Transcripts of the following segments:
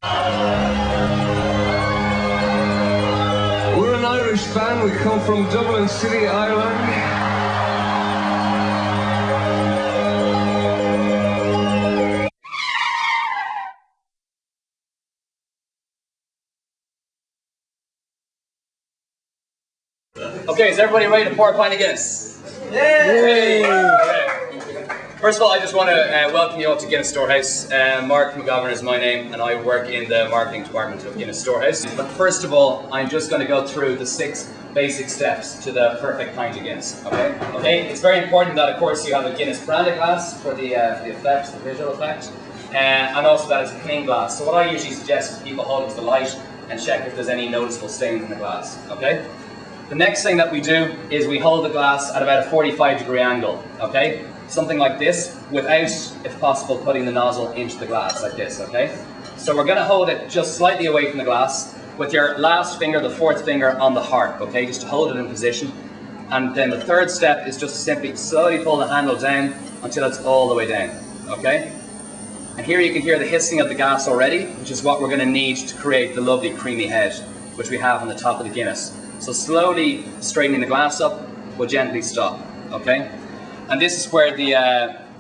We're an Irish band, we come from Dublin City, Ireland. Okay, is everybody ready to pour a pint of Guinness? Yay! First of all, I just want to welcome you all to Guinness Storehouse. Mark McGovern is my name, and I work in the marketing department of Guinness Storehouse. But first of all, I'm just going to go through the 6 basic steps to the perfect pint of Guinness. Okay. It's very important that, of course, you have a Guinness branded glass for the effect, the visual effect, and also that it's a clean glass. So what I usually suggest is people hold it to the light and check if there's any noticeable stains in the glass. Okay. The next thing that we do is we hold the glass at about a 45-degree angle. Okay. Something like this, without, if possible, putting the nozzle into the glass, like this, okay? So we're going to hold it just slightly away from the glass, with your last finger, the 4th finger, on the heart, okay? Just to hold it in position. And then the 3rd step is just to simply slowly pull the handle down until it's all the way down, okay? And here you can hear the hissing of the gas already, which is what we're going to need to create the lovely creamy head, which we have on the top of the Guinness. So slowly straightening the glass up will gently stop, okay? And this is where the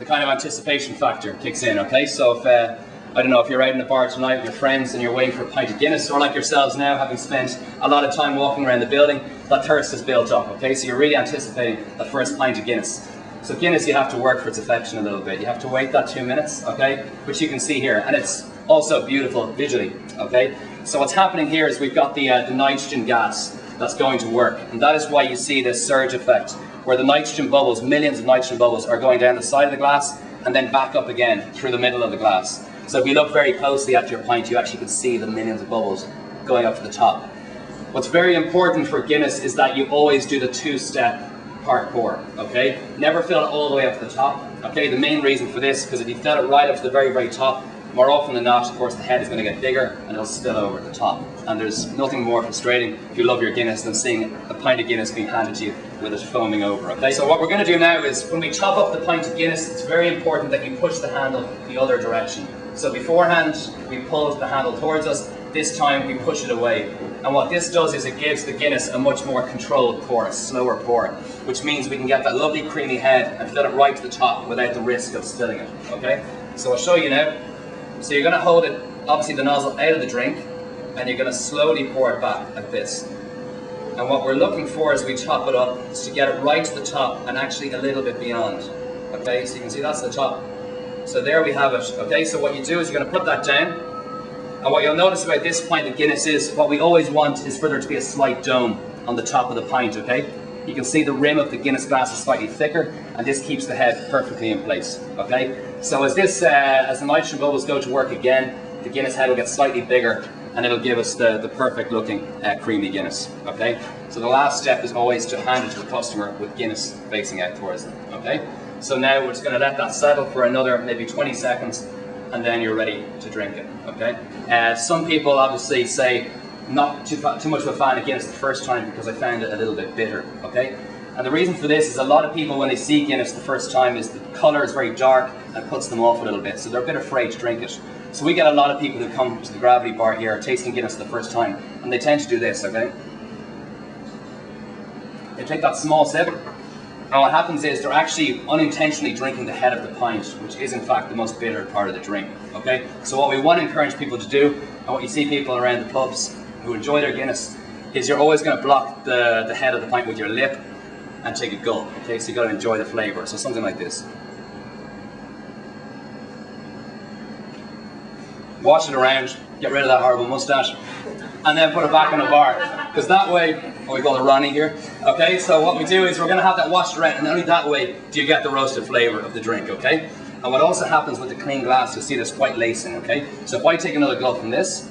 kind of anticipation factor kicks in, okay? So if, I don't know, if you're out in a bar tonight with your friends and you're waiting for a pint of Guinness, or like yourselves now, having spent a lot of time walking around the building, that thirst is built up, okay? So you're really anticipating that first pint of Guinness. So Guinness, you have to work for its affection a little bit. You have to wait that 2 minutes, okay? Which you can see here, and it's also beautiful visually, okay? So what's happening here is we've got the nitrogen gas that's going to work, and that is why you see this surge effect, where the nitrogen bubbles, millions of nitrogen bubbles, are going down the side of the glass and then back up again through the middle of the glass. So if you look very closely at your pint, you actually can see the millions of bubbles going up to the top. What's very important for Guinness is that you always do the 2-step part pour, okay? Never fill it all the way up to the top, okay? The main reason for this, because if you fill it right up to the very, very top, more often than not, of course, the head is going to get bigger and it'll spill over at the top. And there's nothing more frustrating if you love your Guinness than seeing a pint of Guinness being handed to you with it foaming over, okay? So what we're going to do now is, when we top up the pint of Guinness, it's very important that you push the handle the other direction. So beforehand, we pulled the handle towards us. This time, we push it away. And what this does is it gives the Guinness a much more controlled pour, a slower pour, which means we can get that lovely creamy head and fill it right to the top without the risk of spilling it, okay? So I'll show you now. So you're going to hold it, obviously the nozzle out of the drink, and you're going to slowly pour it back like this. And what we're looking for as we top it up is to get it right to the top and actually a little bit beyond. Okay, so you can see that's the top. So there we have it. Okay, so what you do is you're going to put that down. And what you'll notice about this pint of Guinness is, what we always want is for there to be a slight dome on the top of the pint, okay? You can see the rim of the Guinness glass is slightly thicker, and this keeps the head perfectly in place, okay? So as the nitrogen bubbles go to work again, the Guinness head will get slightly bigger, and it'll give us the perfect looking creamy Guinness, okay? So the last step is always to hand it to the customer with Guinness facing out towards them, okay? So now we're just going to let that settle for another maybe 20 seconds, and then you're ready to drink it, okay? Some people obviously say, not too much of a fan of Guinness the first time because I found it a little bit bitter, okay? And the reason for this is a lot of people, when they see Guinness the first time, is the colour is very dark and puts them off a little bit, so they're a bit afraid to drink it. So we get a lot of people who come to the Gravity Bar here tasting Guinness the first time, and they tend to do this, okay? They take that small sip, and what happens is they're actually unintentionally drinking the head of the pint, which is in fact the most bitter part of the drink, okay? So what we want to encourage people to do, and what you see people around the pubs who enjoy their Guinness, is you're always going to block the head of the pint with your lip and take a gulp, okay? So you've got to enjoy the flavour, so something like this. Wash it around, get rid of that horrible moustache, and then put it back in the bar. Because that way, we call it Ronnie here, okay? So what we do is we're going to have that washed around, and only that way do you get the roasted flavour of the drink, okay? And what also happens with the clean glass, you'll see there's white lacing, okay? So if I take another gulp from this,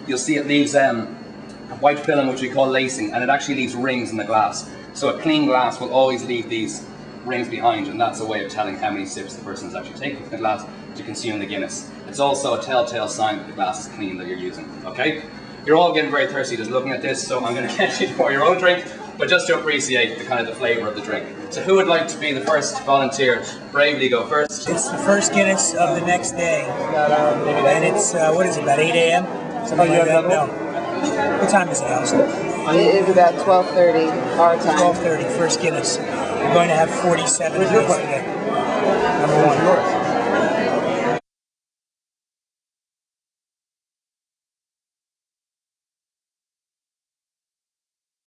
you'll see it leaves a white film, which we call lacing, and it actually leaves rings in the glass. So a clean glass will always leave these rings behind, and that's a way of telling how many sips the person is actually taking from the glass to consume the Guinness. It's also a telltale sign that the glass is clean that you're using, okay? You're all getting very thirsty just looking at this, so I'm going to get you to pour your own drink. but just to appreciate the kind of the flavour of the drink. So who would like to be the first volunteer to bravely go first? It's the first Guinness of the next day, and it's, what is it, about 8 a.m.? Something like that? No. What time is it, Allison? It is about 12:30 our time. 12:30, first Guinness. We're going to have 47 drinks today. Number one.